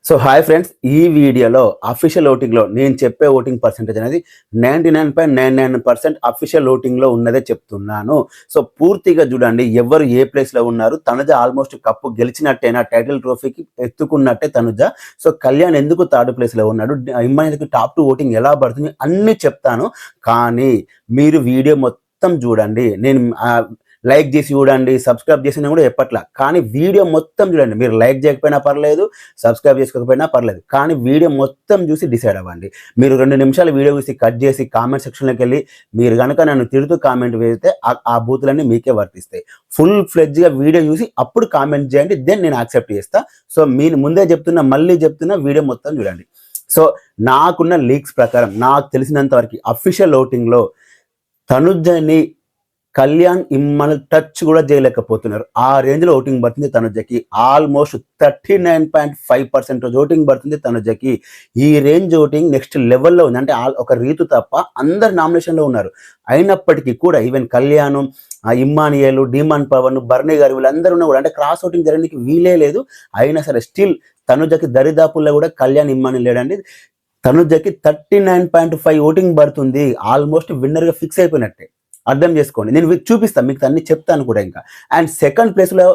So hi friends, ఈ వీడియోలో official ఓటింగ్లో నేను చెప్పే ఓటింగ్ పర్సెంటేజ్ అనేది 99.99% అఫీషియల్ ఓటింగ్లో ఉన్నదే చెప్తున్నాను. సో పూర్తిగా చూడండి, ఎవరు ఏ ప్లేస్లో ఉన్నారు. తనుజ ఆల్మోస్ట్ కప్పు గెలిచినట్టేనా, టైటిల్ ట్రోఫీకి ఎత్తుకున్నట్టే తనుజ. సో కళ్యాణ్ ఎందుకు థర్డ్ ప్లేస్లో ఉన్నాడు, ఇమ్మాన్యుయల్కి టాప్ 2 ఓటింగ్ ఎలా పడుతుంది అన్నీ చెప్తాను. కానీ మీరు వీడియో మొత్తం చూడండి. నేను లైక్ చేసి చూడండి, సబ్స్క్రైబ్ చేసినా కూడా చెప్పట్లా. కానీ వీడియో మొత్తం చూడండి. మీరు లైక్ చేయకపోయినా పర్లేదు, సబ్స్క్రైబ్ చేసుకోకపోయినా పర్లేదు, కానీ వీడియో మొత్తం చూసి డిసైడ్ అవ్వండి. మీరు 2 నిమిషాలు వీడియో చూసి కట్ చేసి కామెంట్ సెక్షన్లోకి వెళ్ళి మీరు కనుక నన్ను తిడుతూ కామెంట్ వేస్తే ఆ బూతులన్నీ మీకే వర్తిస్తాయి. ఫుల్ ఫ్లెడ్జ్గా వీడియో చూసి అప్పుడు కామెంట్ చేయండి, దెన్ నేను యాక్సెప్ట్ చేస్తా. సో మీరు ముందే చెప్తున్నా, మళ్ళీ చెప్తున్నా, వీడియో మొత్తం చూడండి. సో నాకున్న లీక్స్ ప్రకారం, నాకు తెలిసినంత వరకు అఫీషియల్ ఓటింగ్లో తనుజని కళ్యాణ్ ఇమ్మాన్యుయల్ టచ్ కూడా చేయలేకపోతున్నారు. ఆ రేంజ్లో ఓటింగ్ పడుతుంది తనుజకి. ఆల్మోస్ట్ 39.5% ఓటింగ్ పడుతుంది తనుజకి. ఈ రేంజ్ ఓటింగ్ నెక్స్ట్ లెవెల్లో ఉంది. అంటే ఒక రీతు తప్ప అందరు నామినేషన్లో ఉన్నారు. అయినప్పటికీ కూడా ఈవెన్ కళ్యాణ్, ఇమ్మాన్యుయల్, డీమాన్ పవన్, బర్నీ గారు వీళ్ళందరూ ఉన్నా కూడా అంటే క్రాస్ ఓటింగ్ జరగడానికి వీలే లేదు. అయినా సరే స్టిల్ తనుజకి దరిదాపుల్లో కూడా కళ్యాణ్, ఇమ్మాన్యుయల్ లేడండి. తనుజకి 39.5 ఓటింగ్ పడుతుంది. ఆల్మోస్ట్ విన్నర్గా ఫిక్స్ అయిపోయినట్టే అర్థం చేసుకోండి. నేను చూపిస్తాను మీకు, అన్ని చెప్తాను కూడా ఇంకా. అండ్ సెకండ్ ప్లేస్లో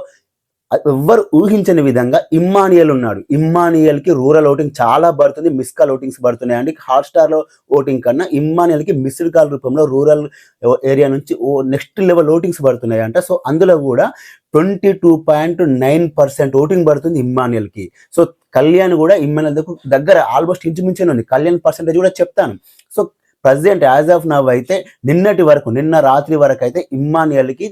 ఎవ్వరు ఊహించని విధంగా ఇమ్మాన్యుయల్ ఉన్నాడు. ఇమ్మాన్యుయల్కి రూరల్ ఓటింగ్ చాలా పడుతుంది, మిస్ కాల్ ఓటింగ్స్ పడుతున్నాయండి. హాట్స్టార్లో ఓటింగ్ కన్నా ఇమ్మాన్యుయల్కి మిస్డ్ కాల్ రూపంలో రూరల్ ఏరియా నుంచి నెక్స్ట్ లెవెల్ ఓటింగ్స్ పడుతున్నాయంట. సో అందులో కూడా 22.9% ఓటింగ్ పడుతుంది ఇమ్మాన్యుయల్కి. సో కళ్యాణ్ కూడా ఇమ్మాన్యుయల్ దగ్గర ఆల్మోస్ట్ ఇంచుమించే ఉంది. కళ్యాణ్ పర్సెంటేజ్ కూడా చెప్తాను. So present as of now అయితే నిన్న రాత్రి వరకు అయితే ఇమ్మాన్యుయల్కి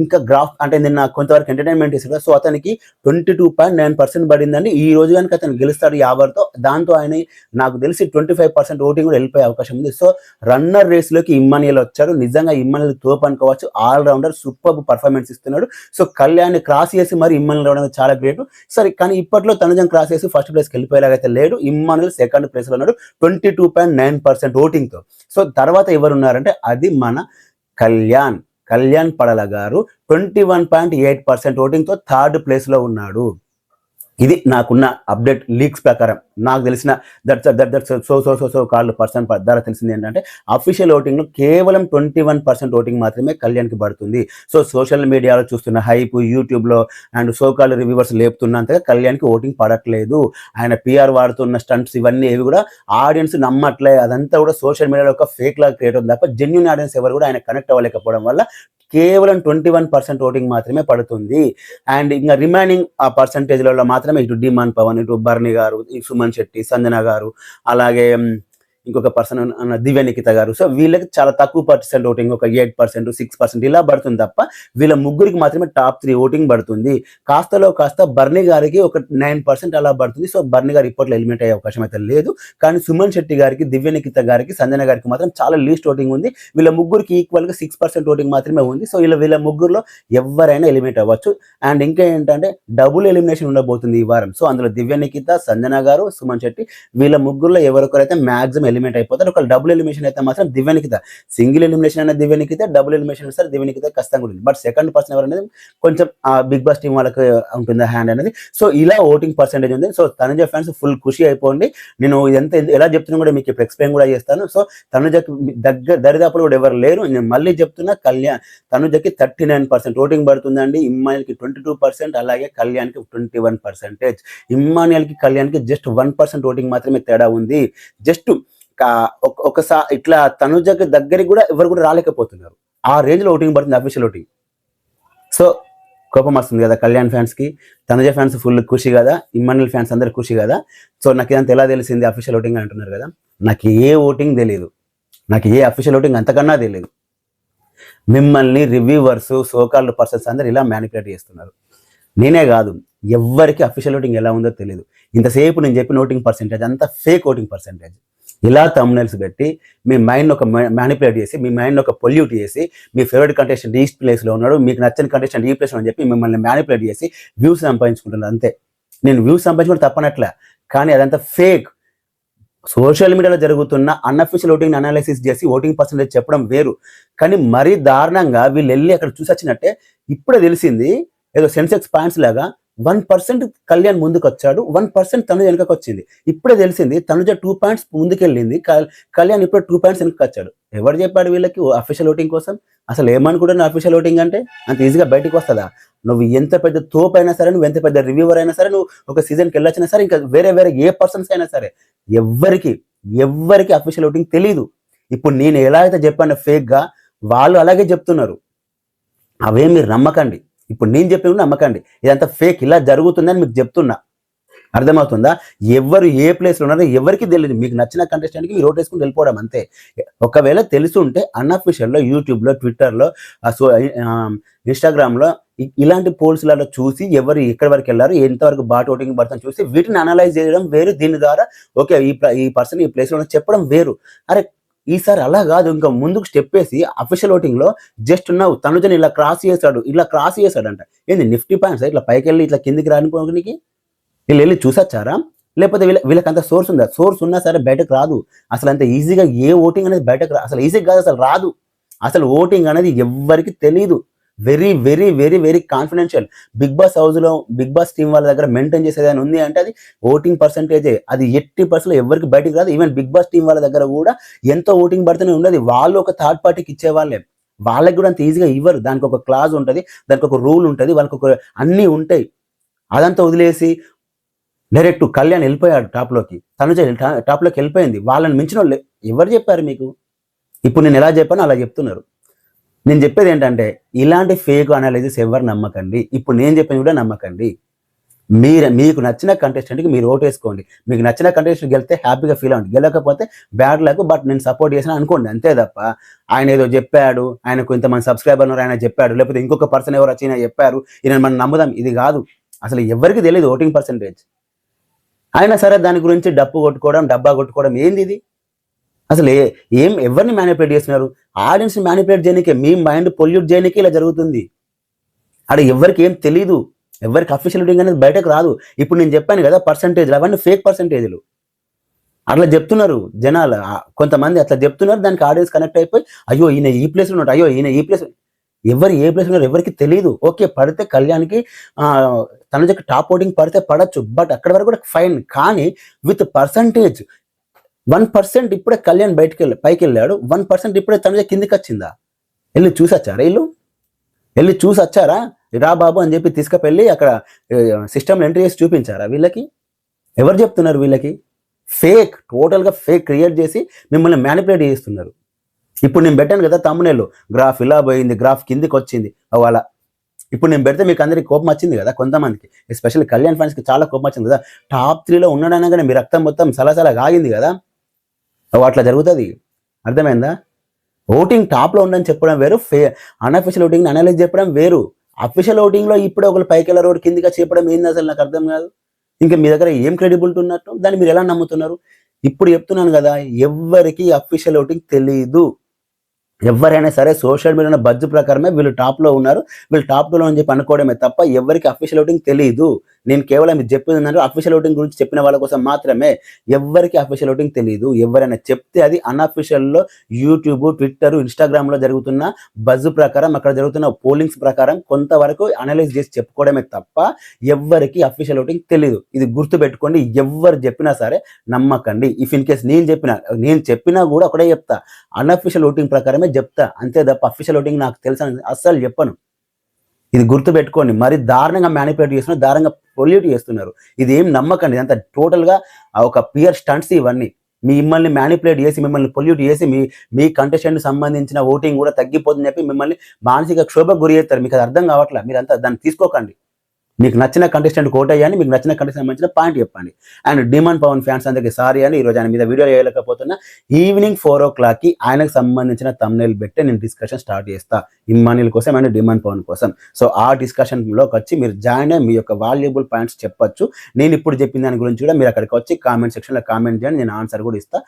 ఇంకా గ్రాఫ్ అంటే నిన్న కొంతవరకు ఎంటర్టైన్మెంట్ ఇస్తారు. సో అతనికి 22.9% పడిందండి. ఈ రోజు కనుక అతను గెలుస్తాడు 50తో, దాంతో ఆయన నాకు తెలిసి 25% ఓటింగ్ కూడా వెళ్ళిపోయే అవకాశం ఉంది. సో రన్నర్ రేస్లోకి ఇమ్మాన్యుయల్ వచ్చాడు. నిజంగా ఇమ్మాన్యుయల్ తోపు అనుకోవచ్చు. ఆల్రౌండర్ సూపర్ పర్ఫార్మెన్స్ ఇస్తున్నాడు. సో కళ్యాణ్ క్రాస్ చేసి మరి ఇమ్మాన్యుయల్ రావడం చాలా గ్రేట్. సరే, కానీ ఇప్పట్లో తనుజం క్రాస్ చేసి ఫస్ట్ ప్లేస్కి వెళ్ళిపోయేలాగైతే లేడు. ఇమ్మాన్యుయల్ సెకండ్ ప్లేస్లో ఉన్నాడు 22.9% ఓటింగ్తో. సో తర్వాత ఎవరున్నారంటే అది మన కళ్యాణ్ పడల గారు 21.8% ఓటింగ్తో థర్డ్ ప్లేస్లో ఉన్నాడు. ఇది నాకున్న అప్డేట్ లీక్స్ ప్రకారం నాకు తెలిసిన సో కాల్డ్ పర్సన్ ద్వారా తెలిసింది ఏంటంటే అఫీషియల్ ఓటింగ్లో కేవలం 21% ఓటింగ్ మాత్రమే కళ్యాణ్కి పడుతుంది. సో సోషల్ మీడియాలో చూస్తున్న హైప్, యూట్యూబ్లో అండ్ సో కాల్డ్ రివ్యూవర్స్ లేపుతున్నంతగా కళ్యాణ్కి ఓటింగ్ పడట్లేదు. ఆయన పిఆర్ వాడుతున్న స్టంట్స్ ఇవన్నీ ఏవి కూడా ఆడియన్స్ నమ్మట్లే. అదంతా కూడా సోషల్ మీడియాలో ఒక ఫేక్ లాగా క్రియేట్ అవుతుంది తప్ప జెన్యూన్ ఆడియన్స్ ఎవరు కూడా ఆయన కనెక్ట్ అవ్వలేకపోవడం వల్ల కేవలం 21% ఓటింగ్ మాత్రమే పడుతుంది. అండ్ ఇంకా రిమైనింగ్ ఆ పర్సంటేజ్లలో మాత్రమే ఇటు డీమాన్ పవన్, ఇటు బర్నీ గారు, సుమన్ శెట్టి, సంజన గారు, అలాగే ఇంకొక పర్సన్ దివ్య నిఖిత గారు. సో వీళ్ళకి చాలా తక్కువ పర్సెంట్ ఓటింగ్, ఒక 8%, 6% ఇలా పడుతుంది తప్ప వీళ్ళ ముగ్గురికి మాత్రమే టాప్ 3 ఓటింగ్ పడుతుంది. కాస్తలో కాస్త బర్నీ గారికి ఒక 9% అలా పడుతుంది. సో బర్నీ గారు ఇప్పట్లో ఎలిమినేట్ అయ్యే అవకాశం అయితే లేదు. కానీ సుమన్ శెట్టి గారికి, దివ్య నిఖిత గారికి, సంజన గారికి మాత్రం చాలా లీస్ట్ ఓటింగ్ ఉంది. వీళ్ళ ముగ్గురికి ఈక్వల్గా 6% ఓటింగ్ మాత్రమే ఉంది. సో వీళ్ళ ముగ్గురులో ఎవరైనా ఎలిమినేట్ అవ్వచ్చు. అండ్ ఇంకా ఏంటంటే డబుల్ ఎలిమినేషన్ ఉండబోతుంది ఈ వారం. సో అందులో దివ్య నిఖిత, సంజన గారు, సుమన్ శెట్టి వీళ్ళ ముగ్గురులో ఎవరికొరైతే మ్యాక్సిమం ఎలిమినేట్ అయిపోతారు. ఒక డబుల్ ఎలిమినేషన్ అయితే మాత్రం దివ్య నిఖిత, సింగిల్ ఎలిమినేషన్ అయినా దివ్య నిఖిత, డబుల్ ఎలిమినేషన్ సార్ దివ్య నిఖిత ఖచ్చితంగా ఉంటుంది. బట్ సెకండ్ పర్సన్ ఎవరనేది కొంచెం బిగ్ బాస్ టీం వాళ్ళకి ఉంటుంది హ్యాండ్ అనేది. సో ఇలా ఓటింగ్ పర్సెంటేజ్ ఉంది. సో తనుజ ఫ్యాన్స్ ఫుల్ ఖుషి అయిపోండి. నేను ఇదంతా ఎలా చెప్తున్నా కూడా మీకు ఇప్పుడు ఎక్స్ప్లెయిన్ కూడా చేస్తాను. సో తనుజకి దరిదాపులు కూడా ఎవరు లేరు. నేను మళ్ళీ చెప్తున్నా, తనుజకి 39% ఓటింగ్ పడుతుందండి. ఇమ్మాన్యుయల్కి 22%, అలాగే కళ్యాణ్కి 21%. ఇమ్మాన్యుయల్కి కళ్యాణ్కి జస్ట్ 1% ఓటింగ్ మాత్రమే తేడా ఉంది. జస్ట్ ఒకసారి ఇట్లా తనుజకి దగ్గరికి కూడా ఎవరు కూడా రాలేకపోతున్నారు. ఆ రేంజ్లో ఓటింగ్ పడుతుంది అఫీషియల్ ఓటింగ్. సో కోపం వస్తుంది కదా కళ్యాణ్ ఫ్యాన్స్కి. తనుజ ఫ్యాన్స్ ఫుల్ ఖుషి కదా, ఇమ్మాన్యుయల్ ఫ్యాన్స్ అందరు ఖుషి కదా. సో నాకు ఇదంతా ఎలా తెలిసింది అఫీషియల్ ఓటింగ్ అంటున్నారు కదా. నాకు ఏ ఓటింగ్ తెలియదు, నాకు ఏ అఫీషియల్ ఓటింగ్ అంతకన్నా తెలియదు. మిమ్మల్ని రివ్యూవర్స్, సోకాల్డ్ పర్సన్స్ అందరు ఇలా మ్యానిపులేట్ చేస్తున్నారు. నేనే కాదు, ఎవ్వరికి అఫీషియల్ ఓటింగ్ ఎలా ఉందో తెలియదు. ఇంతసేపు నేను చెప్పిన ఓటింగ్ పర్సెంటేజ్ అంతా ఫేక్ ఓటింగ్ పర్సెంటేజ్. ఇలా థంబ్నెయిల్స్ పెట్టి మీ మైండ్ ఒక మ్యానిపులేట్ చేసి, మీ మైండ్ ఒక పొల్యూట్ చేసి, మీ ఫేవరెట్ కంటెస్టెంట్ ఈ ప్లేస్లో ఉన్నాడు, మీకు నచ్చని కంటెస్టెంట్ ఈ ప్లేస్లో అని చెప్పి మిమ్మల్ని మ్యానిపులేట్ చేసి వ్యూస్ సంపాదించుకుంటున్నారు అంతే. నేను వ్యూస్ సంపాదించుకుంటే తప్పనట్లే, కానీ అదంతా ఫేక్. సోషల్ మీడియాలో జరుగుతున్న అన్అఫీషియల్ ఓటింగ్ అనాలిసిస్ చేసి ఓటింగ్ పర్సెంటేజ్ చెప్పడం వేరు. కానీ మరీ దారుణంగా వీళ్ళు వెళ్ళి అక్కడ చూసి వచ్చినట్టే ఇప్పుడే తెలిసింది. ఏదో సెన్సెక్స్ పాయింట్స్ లాగా 1% కళ్యాణ్ ముందుకు వచ్చాడు, 1% తనుజ వెనకకు వచ్చింది. ఇప్పుడే తెలిసింది తనుజ 2 పాయింట్స్ ముందుకెళ్ళింది, కళ్యాణ్ ఇప్పుడు 2 పాయింట్స్ వెనక్కి వచ్చాడు. ఎవరు చెప్పాడు వీళ్ళకి అఫీషియల్ ఓటింగ్ కోసం? అసలు ఏమనుకుంటున్నా అఫీషియల్ ఓటింగ్ అంటే అంత ఈజీగా బయటకు వస్తుందా? నువ్వు ఎంత పెద్ద తోపు అయినా సరే, నువ్వు ఎంత పెద్ద రివ్యూవర్ అయినా సరే, నువ్వు ఒక సీజన్కి వెళ్ళొచ్చినా సరే, ఇంకా వేరే ఏ పర్సన్స్ అయినా సరే, ఎవ్వరికి అఫీషియల్ ఓటింగ్ తెలియదు. ఇప్పుడు నేను ఎలా అయితే చెప్పాను ఫేక్గా, వాళ్ళు అలాగే చెప్తున్నారు. అవే మీరు నమ్మకండి. ఇప్పుడు నేను చెప్పిన నమ్మకండి, ఇదంతా ఫేక్, ఇలా జరుగుతుందని మీకు చెప్తున్నా. అర్థమవుతుందా? ఎవరు ఏ ప్లేస్లో ఉన్నారో ఎవరికి తెలియదు. మీకు నచ్చిన కంటెస్టెంట్కి మీరు ఓటు వేసుకుని వెళ్ళిపోవడం అంతే. ఒకవేళ తెలుసుంటే అన్అఫీషియల్లో యూట్యూబ్లో, ట్విట్టర్లో, ఇన్స్టాగ్రామ్లో ఇలాంటి పోల్స్లలో చూసి ఎవరు ఎక్కడి వరకు వెళ్ళారు, ఎంతవరకు బాట్ ఓటింగ్ పడుతుందని చూసి వీటిని అనలైజ్ చేయడం వేరు. దీని ద్వారా ఓకే ఈ పర్సన్ ఈ ప్లేస్లో చెప్పడం వేరు. అరే ఈసారి అలా కాదు, ఇంకా ముందుకు స్టెప్ వేసి అఫీషియల్ ఓటింగ్లో జస్ట్ ఉన్నావు తనుజని ఇలా క్రాస్ చేశాడంట. ఏంది నిఫ్టీ పాయింట్స్ ఇట్లా పైకి వెళ్ళి ఇట్లా కిందికి రానిపోనికి వీళ్ళు వెళ్ళి చూసొచ్చారా? లేకపోతే వీళ్ళకి అంత సోర్స్ ఉందా? సోర్స్ ఉన్నా సరే బయటకు రాదు. అసలు అంత ఈజీగా ఏ ఓటింగ్ అనేది బయటకు అసలు ఈజీగా కాదు, అసలు రాదు. అసలు ఓటింగ్ అనేది ఎవ్వరికి తెలియదు. Very very very very confidential. Bigg Boss హౌస్లో బిగ్ బాస్ టీం వాళ్ళ దగ్గర మెయింటైన్ చేసేది ఉంది అంటే అది ఓటింగ్ పర్సెంటేజే. అది 80% ఎవరికి బయటకు రాదు. ఈవెన్ బిగ్ బాస్ టీం వాళ్ళ దగ్గర కూడా ఎంతో ఓటింగ్ పడుతూనే ఉండదు. వాళ్ళు ఒక థర్డ్ పార్టీకి ఇచ్చేవాళ్ళే. వాళ్ళకి కూడా అంత ఈజీగా ఇవ్వరు. దానికి ఒక క్లాజ్ ఉంటుంది, దానికి ఒక రూల్ ఉంటుంది, వాళ్ళకి ఒక అన్నీ ఉంటాయి. అదంతా వదిలేసి డైరెక్ట్ కళ్యాణ్ వెళ్ళిపోయాడు టాప్లోకి, తనుజ టాప్లోకి వెళ్ళిపోయింది. వాళ్ళని మించిన వాళ్ళు ఎవరు చెప్పారు మీకు? ఇప్పుడు నేను ఎలా చెప్పానో అలా చెప్తున్నారు. నేను చెప్పేది ఏంటంటే ఇలాంటి ఫేక్ అనాలిసిస్ ఎవరు నమ్మకండి. ఇప్పుడు నేను చెప్పిన కూడా నమ్మకండి. మీకు నచ్చిన కంటెస్టెంట్కి మీరు ఓటు వేసుకోండి. మీకు నచ్చిన కంటెస్టెంట్ గెలిస్తే హ్యాపీగా ఫీల్ అవ్వండి, గెలకపోతే బ్యాడ్ లక్, బట్ నేను సపోర్ట్ చేసిన అనుకోండి, అంతే తప్ప ఆయన ఏదో చెప్పాడు, ఆయనకు ఇంతమంది సబ్స్క్రైబర్ ఉన్నారు ఆయన చెప్పాడు, లేకపోతే ఇంకొక పర్సన్ ఎవరు వచ్చినా చెప్పారు ఈయన మనం నమ్ముదాం, ఇది కాదు. అసలు ఎవరికి తెలియదు ఓటింగ్ పర్సెంటేజ్. అయినా సరే దాని గురించి డబ్బా కొట్టుకోవడం ఏంది ఇది? అసలు ఎవరిని మ్యానిపులేట్ చేస్తున్నారు? ఆడియన్స్ని మ్యానిపులేట్ చేయడానికి, మీ మైండ్ పొల్యూట్ చేయడానికి ఇలా జరుగుతుంది. అక్కడ ఎవరికి ఏం తెలీదు, ఎవరికి అఫీషియల్ ఓటింగ్ అనేది బయటకు రాదు. ఇప్పుడు నేను చెప్పాను కదా పర్సంటేజ్లు, అవన్నీ ఫేక్ పర్సంటేజ్లు. అట్లా చెప్తున్నారు జనాలు, కొంతమంది అట్లా చెప్తున్నారు. దానికి ఆడియన్స్ కనెక్ట్ అయిపోయి అయ్యో ఈయన ఈ ప్లేస్లో ఉన్నాడు, అయ్యో ఈయన ఈ ప్లేస్, ఎవరు ఏ ప్లేస్ ఉన్నారు ఎవరికి తెలియదు. ఓకే పడితే కళ్యాణ్కి తనుజకి టాప్ ఓటింగ్ పడితే పడచ్చు, బట్ అక్కడ వరకు కూడా ఫైన్. కానీ విత్ పర్సంటేజ్ 1% ఇప్పుడే కళ్యాణ్ పైకి వెళ్ళాడు, 1% ఇప్పుడే తనుజ కిందికి వచ్చిందా? వెళ్ళి చూసి వచ్చారా? రా బాబు అని చెప్పి తీసుకుపెళ్ళి అక్కడ సిస్టమ్లో ఎంట్రీ చేసి చూపించారా? వీళ్ళకి ఎవరు చెప్తున్నారు? వీళ్ళకి ఫేక్, టోటల్గా ఫేక్ క్రియేట్ చేసి మిమ్మల్ని మ్యానిపులేట్ చేస్తున్నారు. ఇప్పుడు నేను పెట్టాను కదా తమ్మునేళ్ళు, గ్రాఫ్ ఇలా పోయింది, గ్రాఫ్ కిందికి వచ్చింది అలా. ఇప్పుడు నేను పెడితే మీకు అందరికి కోపం వచ్చింది కదా, కొంతమందికి ఎస్పెషల్లీ కళ్యాణ్ ఫ్యాన్స్కి చాలా కోపం వచ్చింది కదా. టాప్ 3లో ఉన్నాడనగానే మీ రక్తం మొత్తం సలసలా ఆగింది కదా. అట్లా జరుగుతుంది, అర్థమైందా? ఓటింగ్ టాప్లో ఉండని చెప్పడం వేరు, అన్అఫీషియల్ ఓటింగ్ అనలైజ్ చెప్పడం వేరు. అఫీషియల్ ఓటింగ్లో ఇప్పుడు ఒకరు పైకి వెళ్ళారు, ఒకరు కిందిగా చెప్పడం ఏంది అసలు నాకు అర్థం కాదు. ఇంకా మీ దగ్గర ఏం క్రెడిబిలిటీ ఉన్నట్టు దాన్ని మీరు ఎలా నమ్ముతున్నారు? ఇప్పుడు చెప్తున్నాను కదా, ఎవ్వరికి అఫీషియల్ ఓటింగ్ తెలీదు. ఎవరైనా సరే సోషల్ మీడియా బడ్జ్ ప్రకారమే వీళ్ళు టాప్లో ఉన్నారు, వీళ్ళు టాప్ 2లో అని చెప్పి అనుకోవడమే తప్ప ఎవరికి అఫీషియల్ ఓటింగ్ తెలియదు. నేను కేవలం మీరు చెప్పింది ఏంటంటే అఫీషియల్ ఓటింగ్ గురించి చెప్పిన వాళ్ళ కోసం మాత్రమే. ఎవరికి అఫీషియల్ ఓటింగ్ తెలియదు. ఎవరైనా చెప్తే అది అన్అఫీషియల్లో యూట్యూబ్, ట్విట్టర్, ఇన్స్టాగ్రామ్లో జరుగుతున్న బజ్ ప్రకారం, అక్కడ జరుగుతున్న పోలింగ్స్ ప్రకారం కొంతవరకు అనలైజ్ చేసి చెప్పుకోవడమే తప్ప ఎవరికి అఫీషియల్ ఓటింగ్ తెలియదు. ఇది గుర్తుపెట్టుకోండి. ఎవరు చెప్పినా సరే నమ్మకండి. ఇఫ్ ఇన్ కేస్ నేను చెప్పినా కూడా ఒకటే చెప్తా, అన్అఫీషియల్ ఓటింగ్ ప్రకారమే చెప్తా, అంతే తప్ప అఫీషియల్ ఓటింగ్ నాకు తెలుసా అస్సలు చెప్పను. ఇది గుర్తుపెట్టుకోండి. మరి దారుణంగా మ్యానిపులేట్ చేస్తున్నారు, దారుణంగా పొల్యూట్ చేస్తున్నారు. ఇది ఏం నమ్మకండి, ఇదంతా టోటల్గా ఒక పియర్ స్టంట్స్ ఇవన్నీ. మిమ్మల్ని మ్యానిపులేట్ చేసి, మిమ్మల్ని పొల్యూట్ చేసి, మీ కంటెస్టెంట్ సంబంధించిన ఓటింగ్ కూడా తగ్గిపోతుందని చెప్పి మిమ్మల్ని మానసిక క్షోభకు గురి చేస్తారు. మీకు అది అర్థం కావట్లా, మీరంతా దాన్ని తీసుకోకండి. మీకు నచ్చిన కంటెస్టెంట్ కోట్ అయ్యాని, మీకు నచ్చిన కంటెస్టెంట్ సంబంధించిన పాయింట్ చెప్పండి. అండ్ డిమాండ్ పవన్ ఫ్యాన్స్ అందరికీ సారీ అని ఈరోజు ఆయన మీద వీడియో వేయలేకపోతున్నా. ఈవినింగ్ 4 o'clockకి ఆయనకు సంబంధించిన thumbnail పెట్టి నేను డిస్కషన్ స్టార్ట్ చేస్తా, ఇమ్మాన్యుల్ కోసం అండ్ డిమాండ్ పవన్ కోసం. సో ఆ డిస్కషన్లోకి వచ్చి మీరు జాయిన్ అయ్యి మీ యొక్క వాల్యుబుల్ పాయింట్స్ చెప్పొచ్చు. నేను ఇప్పుడు చెప్పిన దాని గురించి కూడా మీరు అక్కడికి వచ్చి కామెంట్ సెక్షన్లో కామెంట్ చేయండి, నేను ఆన్సర్ కూడా ఇస్తా,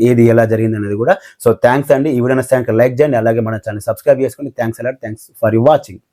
ఏది ఎలా జరిగింది అనేది కూడా. సో థ్యాంక్స్ అండి. ఈ వీడియో నచ్చితే లైక్ చేయండి, అలాగే మన ఛానల్ సబ్స్క్రైబ్ చేసుకోండి. Thanks a lot, thanks for watching.